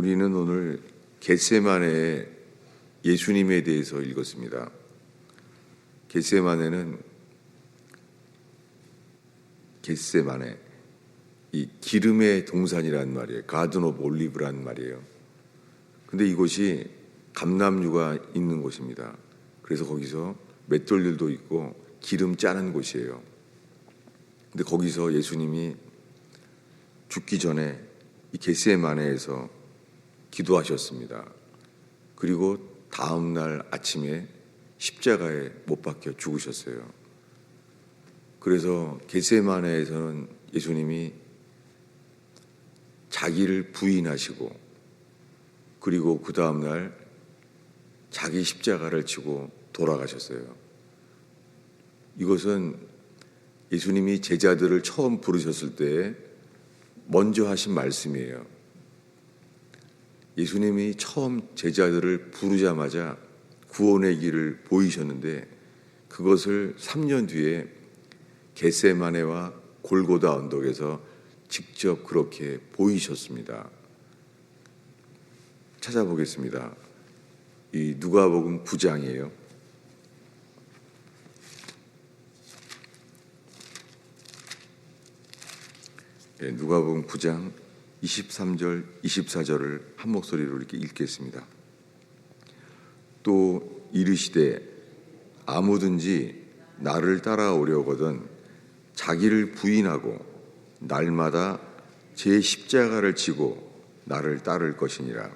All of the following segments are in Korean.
우리는 오늘 겟세마네의 예수님에 대해서 읽었습니다. 겟세마네, 이 기름의 동산이란 말이에요. 가든 오브 올리브란 말이에요. 근데 이곳이 감람류가 있는 곳입니다. 그래서 거기서 맷돌들도 있고 기름 짜는 곳이에요. 근데 거기서 예수님이 죽기 전에 이 겟세마네에서 기도하셨습니다. 그리고 다음 날 아침에 십자가에 못 박혀 죽으셨어요. 그래서 겟세마네에서는 예수님이 자기를 부인하시고 그리고 그 다음 날 자기 십자가를 지고 돌아가셨어요. 이것은 예수님이 제자들을 처음 부르셨을 때 먼저 하신 말씀이에요. 예수님이 처음 제자들을 부르자마자 구원의 길을 보이셨는데 그것을 3년 뒤에 겟세마네와 골고다 언덕에서 직접 그렇게 보이셨습니다. 찾아보겠습니다. 이 누가복음 9장이에요. 누가복음 9장 23절, 24절을 한 목소리로 이렇게 읽겠습니다. 또 이르시되 아무든지 나를 따라오려거든 자기를 부인하고 날마다 제 십자가를 지고 나를 따를 것이니라.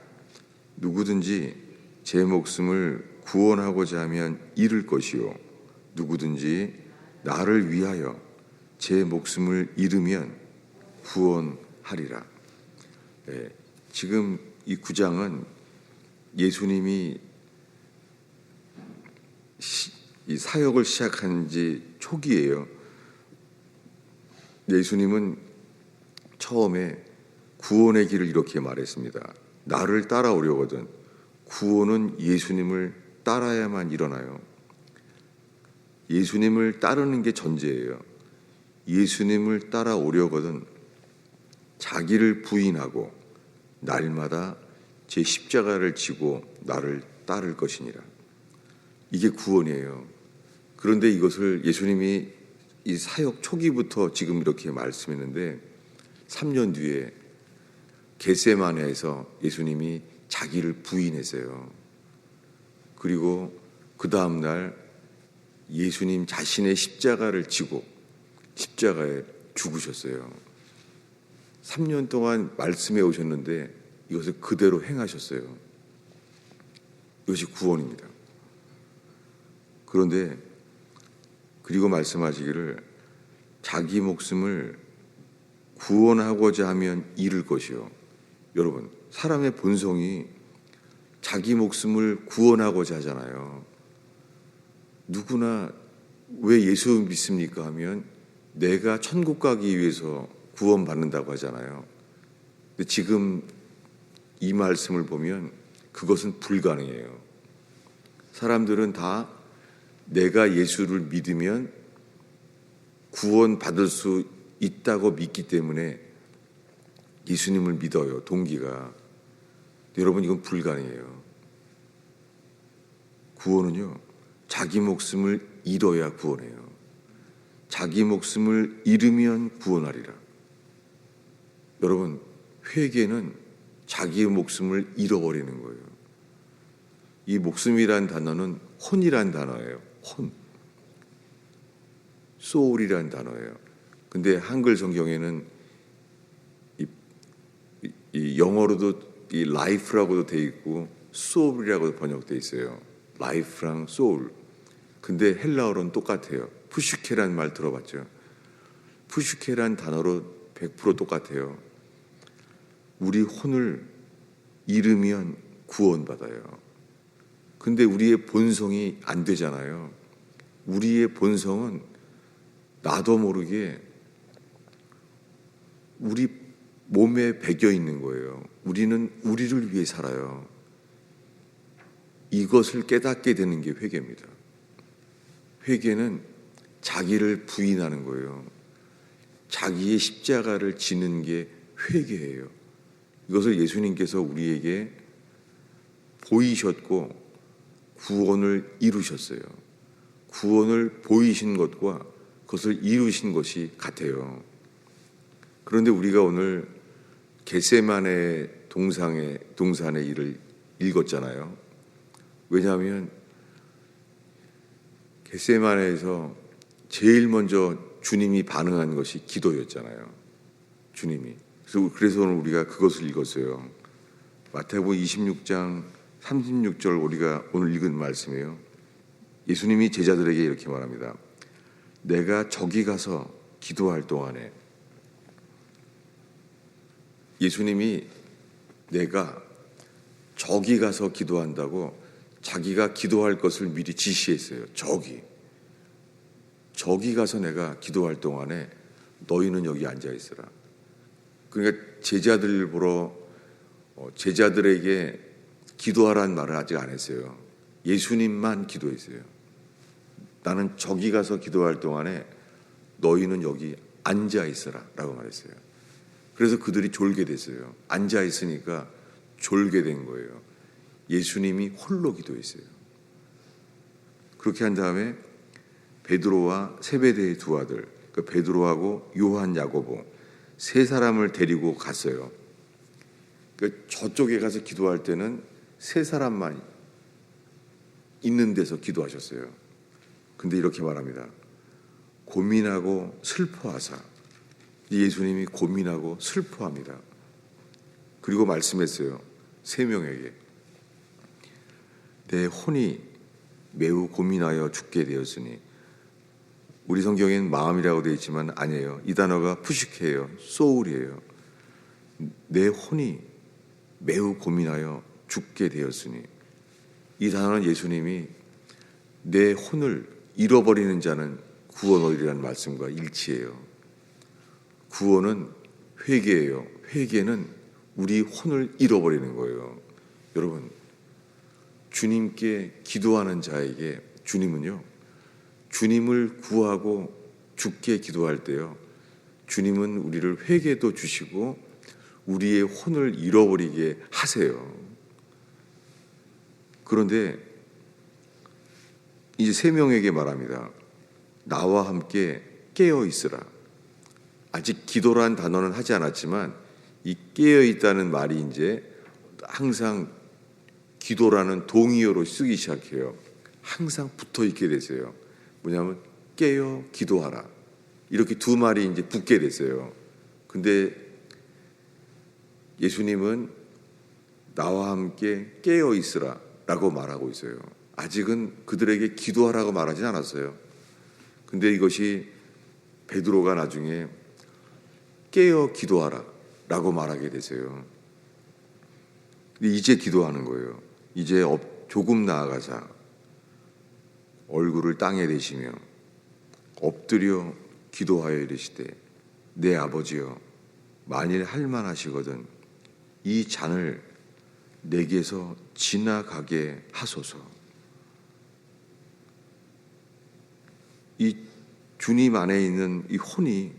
누구든지 제 목숨을 구원하고자 하면 잃을 것이요 누구든지 나를 위하여 제 목숨을 잃으면 구원하리라. 지금 이 9장은 예수님이 이 사역을 시작한 지 초기예요. 예수님은 처음에 구원의 길을 이렇게 말했습니다. 나를 따라오려거든 구원은 예수님을 따라야만 일어나요. 예수님을 따르는 게 전제예요. 예수님을 따라오려거든 자기를 부인하고 날마다 제 십자가를 지고 나를 따를 것이니라. 이게 구원이에요. 그런데 이것을 예수님이 이 사역 초기부터 지금 이렇게 말씀했는데 3년 뒤에 겟세마네에서 예수님이 자기를 부인했어요. 그리고 그 다음 날 예수님 자신의 십자가를 지고 십자가에 죽으셨어요. 3년 동안 말씀해 오셨는데 이것을 그대로 행하셨어요. 이것이 구원입니다. 그런데 그리고 말씀하시기를 자기 목숨을 구원하고자 하면 잃을 것이요. 여러분, 사람의 본성이 자기 목숨을 구원하고자 하잖아요. 누구나 왜 예수 믿습니까 하면 내가 천국 가기 위해서 구원받는다고 하잖아요. 근데 지금 이 말씀을 보면 그것은 불가능해요. 사람들은 다 내가 예수를 믿으면 구원받을 수 있다고 믿기 때문에 예수님을 믿어요. 동기가. 여러분, 이건 불가능해요. 구원은요, 자기 목숨을 잃어야 구원해요. 자기 목숨을 잃으면 구원하리라. 여러분, 회개는 자기의 목숨을 잃어버리는 거예요. 이 목숨이란 단어는 혼이란 단어예요. 혼. soul이란 단어예요. 근데 한글 성경에는 이 영어로도 이 life라고도 돼 있고 soul이라고도 번역돼 있어요. life랑 soul. 근데 헬라어로는 똑같아요. 푸슈케란 말 들어봤죠? 푸슈케란 단어로 100% 똑같아요. 우리 혼을 잃으면 구원받아요. 근데 우리의 본성이 안 되잖아요. 우리의 본성은 나도 모르게 우리 몸에 배겨 있는 거예요. 우리는 우리를 위해 살아요. 이것을 깨닫게 되는 게 회개입니다. 회개는 자기를 부인하는 거예요. 자기의 십자가를 지는 게 회개예요. 이것을 예수님께서 우리에게 보이셨고 구원을 이루셨어요. 구원을 보이신 것과 그것을 이루신 것이 같아요. 그런데 우리가 오늘 겟세마네 동산의 일을 읽었잖아요. 왜냐하면 겟세마네에서 제일 먼저 주님이 반응한 것이 기도였잖아요. 주님이. 그래서 오늘 우리가 그것을 읽었어요. 마태복음 26장 36절 우리가 오늘 읽은 말씀이에요. 예수님이 제자들에게 이렇게 말합니다. 내가 저기 가서 기도할 동안에, 예수님이 내가 저기 가서 기도한다고 자기가 기도할 것을 미리 지시했어요. 저기 가서 내가 기도할 동안에 너희는 여기 앉아 있으라. 그러니까 제자들 보러 제자들에게 기도하라는 말을 아직 안 했어요. 예수님만 기도했어요. 나는 저기 가서 기도할 동안에 너희는 여기 앉아 있으라 라고 말했어요. 그래서 그들이 졸게 됐어요. 앉아 있으니까 졸게 된 거예요. 예수님이 홀로 기도했어요. 그렇게 한 다음에 베드로와 세베대의 두 아들, 그 베드로하고 요한, 야고보 세 사람을 데리고 갔어요. 그 저쪽에 가서 기도할 때는 세 사람만 있는 데서 기도하셨어요. 근데 이렇게 말합니다. 고민하고 슬퍼하사. 예수님이 고민하고 슬퍼합니다. 그리고 말씀했어요. 세 명에게. 내 혼이 매우 고민하여 죽게 되었으니. 우리 성경에는 마음이라고 되어 있지만 아니에요. 이 단어가 푸시케예요. 소울이에요. 내 혼이 매우 고민하여 죽게 되었으니. 이 단어는 예수님이 내 혼을 잃어버리는 자는 구원 얻으리라는 말씀과 일치해요. 구원은 회개예요. 회개는 우리 혼을 잃어버리는 거예요. 여러분, 주님께 기도하는 자에게 주님은요, 주님을 구하고 죽게 기도할 때요, 주님은 우리를 회개도 주시고 우리의 혼을 잃어버리게 하세요. 그런데 이제 세 명에게 말합니다. 나와 함께 깨어 있으라. 아직 기도란 단어는 하지 않았지만 이 깨어 있다는 말이 이제 항상 기도라는 동의어로 쓰기 시작해요. 항상 붙어 있게 되세요. 뭐냐면 깨어 기도하라. 이렇게 두 말이 이제 붙게 됐어요. 근데 예수님은 나와 함께 깨어 있으라 라고 말하고 있어요. 아직은 그들에게 기도하라고 말하진 않았어요. 근데 이것이 베드로가 나중에 깨어 기도하라 라고 말하게 되세요. 이제 기도하는 거예요. 이제 조금 나아가자 얼굴을 땅에 대시며 엎드려 기도하여 이르시되 내 아버지여 만일 할만하시거든 이 잔을 내게서 지나가게 하소서. 이 주님 안에 있는 이 혼이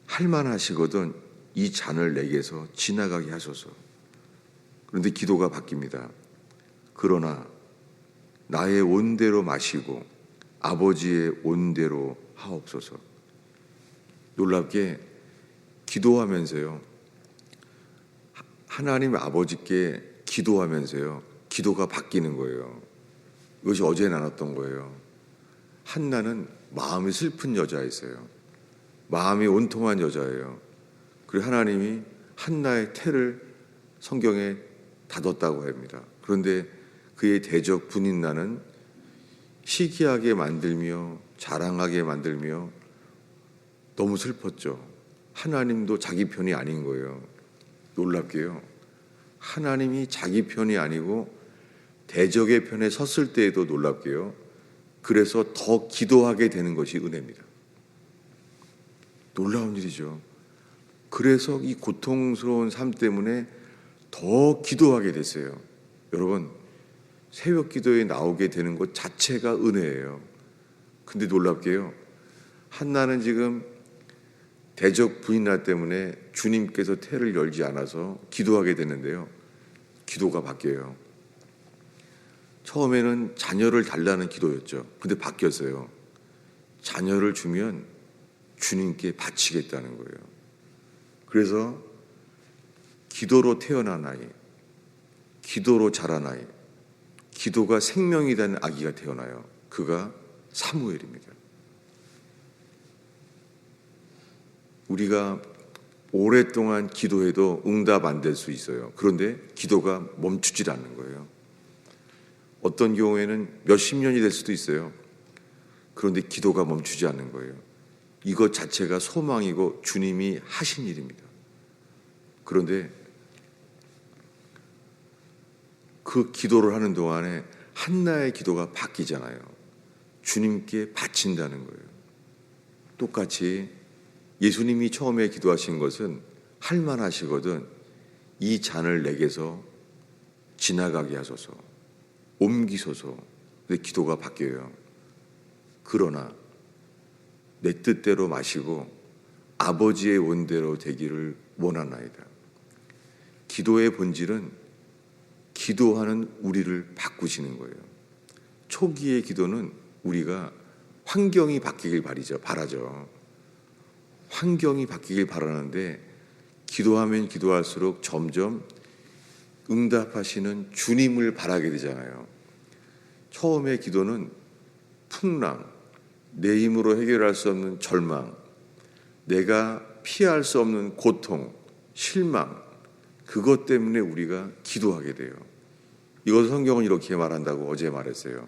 할만하시거든 이 잔을 내게서 지나가게 하소서. 그런데 기도가 바뀝니다. 그러나 나의 온대로 마시고 아버지의 온대로 하옵소서. 놀랍게 기도하면서요, 하나님 아버지께 기도하면서요, 기도가 바뀌는 거예요. 이것이 어제 나눴던 거예요. 한나는 마음이 슬픈 여자였어요. 마음이 온통한 여자예요. 그리고 하나님이 한나의 태를 성경에 닫았다고 합니다. 그런데 그의 대적 분인나는 시기하게 만들며 자랑하게 만들며 너무 슬펐죠. 하나님도 자기 편이 아닌 거예요. 놀랍게요. 하나님이 자기 편이 아니고 대적의 편에 섰을 때에도 놀랍게요. 그래서 더 기도하게 되는 것이 은혜입니다. 놀라운 일이죠. 그래서 이 고통스러운 삶 때문에 더 기도하게 됐어요. 여러분, 새벽 기도에 나오게 되는 것 자체가 은혜예요. 근데 놀랍게요. 한나는 지금 대적 불이나 때문에 주님께서 태를 열지 않아서 기도하게 되는데요. 기도가 바뀌어요. 처음에는 자녀를 달라는 기도였죠. 근데 바뀌었어요. 자녀를 주면 주님께 바치겠다는 거예요. 그래서 기도로 태어난 아이, 기도로 자란 아이, 기도가 생명이 된 아기가 태어나요. 그가 사무엘입니다. 우리가 오랫동안 기도해도 응답 안 될 수 있어요. 그런데 기도가 멈추질 않는 거예요. 어떤 경우에는 몇십 년이 될 수도 있어요. 그런데 기도가 멈추지 않는 거예요. 이것 자체가 소망이고 주님이 하신 일입니다. 그런데 그 기도를 하는 동안에 한나의 기도가 바뀌잖아요. 주님께 바친다는 거예요. 똑같이 예수님이 처음에 기도하신 것은 할만하시거든 이 잔을 내게서 지나가게 하소서, 옮기소서. 근데 기도가 바뀌어요. 그러나 내 뜻대로 마시고 아버지의 원대로 되기를 원하나이다. 기도의 본질은 기도하는 우리를 바꾸시는 거예요. 초기의 기도는 우리가 환경이 바뀌길 바라죠. 환경이 바뀌길 바라는데 기도하면 기도할수록 점점 응답하시는 주님을 바라게 되잖아요. 처음에 기도는 풍랑, 내 힘으로 해결할 수 없는 절망, 내가 피할 수 없는 고통, 실망, 그것 때문에 우리가 기도하게 돼요. 이것을 성경은 이렇게 말한다고 어제 말했어요.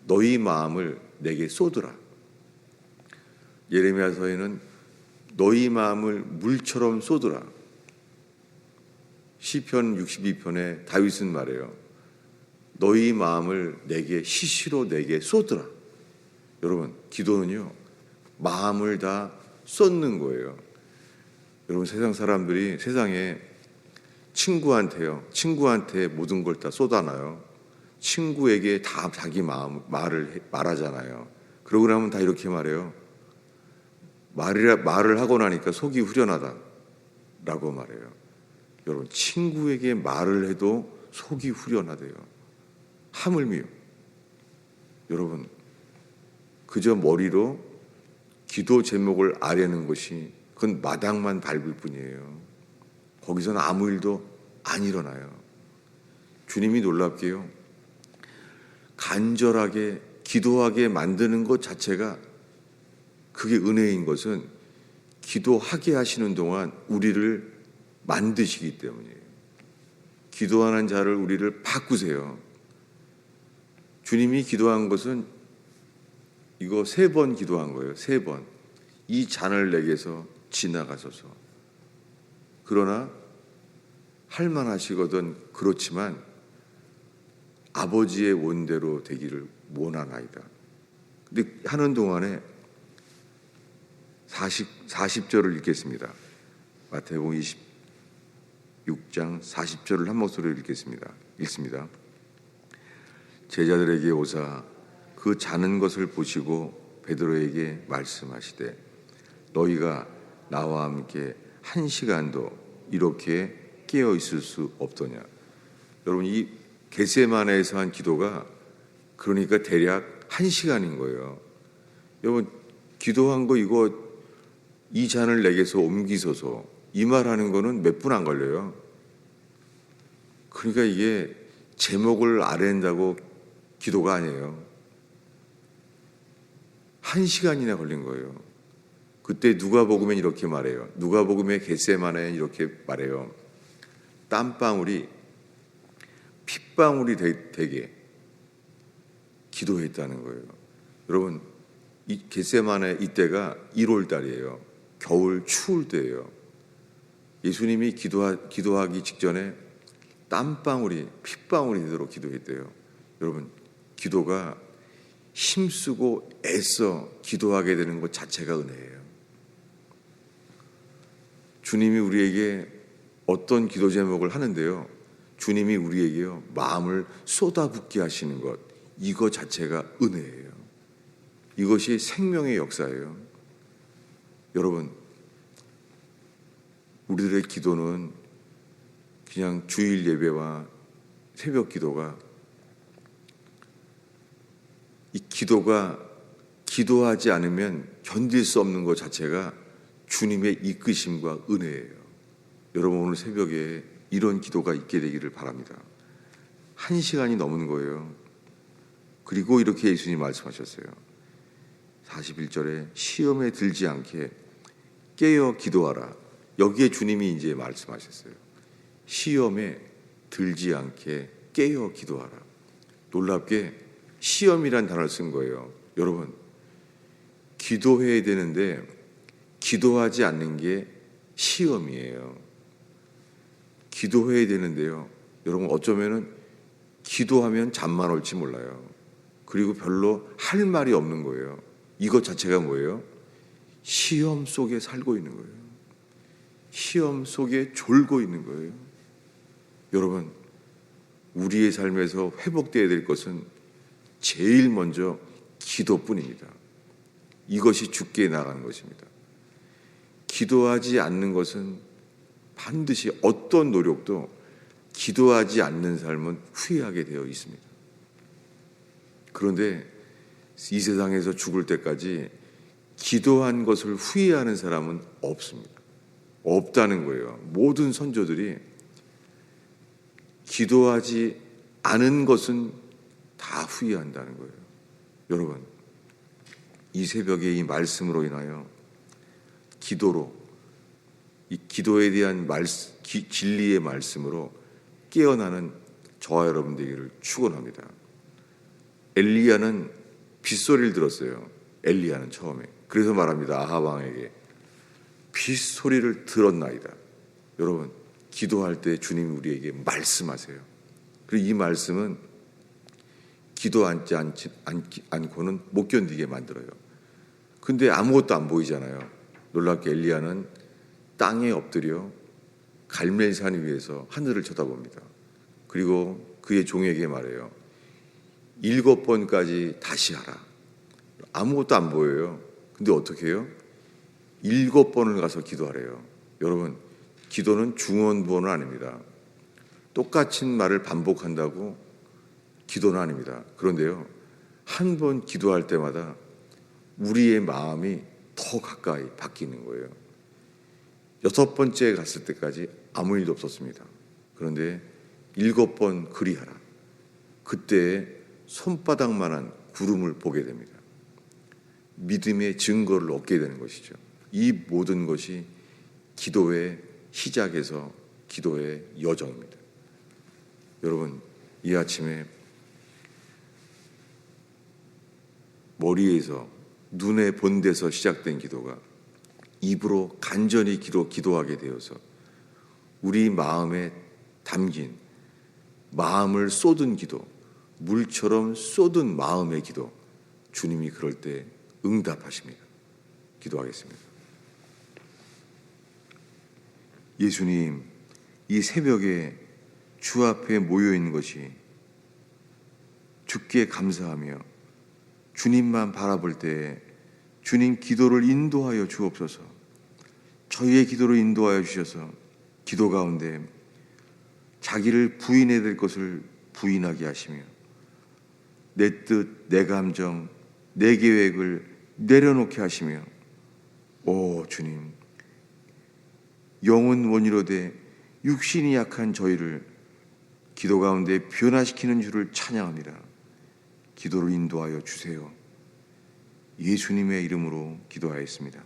너희 마음을 내게 쏟으라. 예레미야서에는 너희 마음을 물처럼 쏟으라. 시편 62편에 다윗은 말해요. 너희 마음을 내게 시시로 내게 쏟으라. 여러분, 기도는요, 마음을 다 쏟는 거예요. 여러분, 세상 사람들이 세상에 친구한테 모든 걸 다 쏟아놔요. 친구에게 다 자기 말을 말하잖아요. 그러고 나면 다 이렇게 말해요. 말을 하고 나니까 속이 후련하다 라고 말해요. 여러분, 친구에게 말을 해도 속이 후련하대요. 하물며 여러분, 그저 머리로 기도 제목을 아뢰는 것이 그건 마당만 밟을 뿐이에요. 거기서는 아무 일도 안 일어나요. 주님이 놀랍게요, 간절하게 기도하게 만드는 것 자체가 그게 은혜인 것은 기도하게 하시는 동안 우리를 만드시기 때문이에요. 기도하는 자를 우리를 바꾸세요. 주님이 기도한 것은 이거 3번 기도한 거예요. 3번. 이 잔을 내게서 지나가소서. 그러나 할만하시거든 그렇지만 아버지의 원대로 되기를 원하나이다. 근데 하는 동안에 40절을 읽겠습니다. 마태복음 26장 40절을 한 목소리로 읽습니다. 제자들에게 오사 그 자는 것을 보시고 베드로에게 말씀하시되 너희가 나와 함께 1시간도 이렇게 깨어 있을 수 없더냐. 여러분, 이 겟세마네에서 한 기도가 그러니까 대략 1시간인 거예요. 여러분, 기도한 거 이거 이 잔을 내게서 옮기소서 이 말하는 거는 몇 분 안 걸려요. 그러니까 이게 제목을 아뢰는다고 기도가 아니에요. 1시간이나 걸린 거예요. 그때 누가복음엔 이렇게 말해요. 누가복음의 겟세마네는 이렇게 말해요. 땀방울이 핏방울이 되게 기도했다는 거예요. 여러분, 이 겟세마네 이때가 1월 달이에요. 겨울 추울 때예요. 예수님이 기도하기 직전에 땀방울이 핏방울이 되도록 기도했대요. 여러분, 기도가 힘쓰고 애써 기도하게 되는 것 자체가 은혜예요. 주님이 우리에게 어떤 기도 제목을 하는데요, 주님이 우리에게요 마음을 쏟아붓게 하시는 것, 이거 자체가 은혜예요. 이것이 생명의 역사예요. 여러분, 우리들의 기도는 그냥 주일 예배와 새벽 기도가, 이 기도가 기도하지 않으면 견딜 수 없는 것 자체가 주님의 이끄심과 은혜예요. 여러분, 오늘 새벽에 이런 기도가 있게 되기를 바랍니다. 1시간이 넘는 거예요. 그리고 이렇게 예수님이 말씀하셨어요. 41절에 시험에 들지 않게 깨어 기도하라. 여기에 주님이 이제 말씀하셨어요. 시험에 들지 않게 깨어 기도하라. 놀랍게 시험이란 단어를 쓴 거예요. 여러분, 기도해야 되는데 기도하지 않는 게 시험이에요. 기도해야 되는데요, 여러분, 어쩌면은 기도하면 잠만 올지 몰라요. 그리고 별로 할 말이 없는 거예요. 이것 자체가 뭐예요? 시험 속에 살고 있는 거예요. 시험 속에 졸고 있는 거예요. 여러분, 우리의 삶에서 회복되어야 될 것은 제일 먼저 기도뿐입니다. 이것이 죽게 나가는 것입니다. 기도하지 않는 것은 반드시 어떤 노력도 기도하지 않는 삶은 후회하게 되어 있습니다. 그런데 이 세상에서 죽을 때까지 기도한 것을 후회하는 사람은 없습니다. 없다는 거예요. 모든 선조들이 기도하지 않은 것은 다 후회한다는 거예요. 여러분, 이 새벽에 이 말씀으로 인하여 기도로, 이 기도에 대한 진리의 말씀으로 깨어나는 저와 여러분 되기를 축원합니다. 엘리야는 빗소리를 들었어요. 엘리야는 처음에. 그래서 말합니다. 아합 왕에게 빗소리를 들었나이다. 여러분, 기도할 때 주님이 우리에게 말씀하세요. 그리고 이 말씀은 기도하지 않고는 못 견디게 만들어요. 근데 아무것도 안 보이잖아요. 놀랍게 엘리야는 땅에 엎드려 갈멜산 위에서 하늘을 쳐다봅니다. 그리고 그의 종에게 말해요. 7번까지 다시 하라. 아무것도 안 보여요. 근데 어떻게 해요? 7번을 가서 기도하래요. 여러분, 기도는 중언부언은 아닙니다. 똑같은 말을 반복한다고 기도는 아닙니다. 그런데요, 한 번 기도할 때마다 우리의 마음이 더 가까이 바뀌는 거예요. 6번째 갔을 때까지 아무 일도 없었습니다. 그런데 7번 그리하라. 그때 손바닥만한 구름을 보게 됩니다. 믿음의 증거를 얻게 되는 것이죠. 이 모든 것이 기도의 시작에서 기도의 여정입니다. 여러분, 이 아침에 머리에서 눈에 본 데서 시작된 기도가 입으로 간절히 기도하게 되어서 우리 마음에 담긴 마음을 쏟은 기도, 물처럼 쏟은 마음의 기도, 주님이 그럴 때 응답하십니다. 기도하겠습니다. 예수님, 이 새벽에 주 앞에 모여있는 것이 주께 감사하며 주님만 바라볼 때 주님 기도를 인도하여 주옵소서. 저희의 기도를 인도하여 주셔서 기도 가운데 자기를 부인해야 될 것을 부인하게 하시며 내 뜻, 내 감정, 내 계획을 내려놓게 하시며, 오 주님, 영은 원이로되 육신이 약한 저희를 기도 가운데 변화시키는 주를 찬양합니다. 기도를 인도하여 주세요. 예수님의 이름으로 기도하였습니다.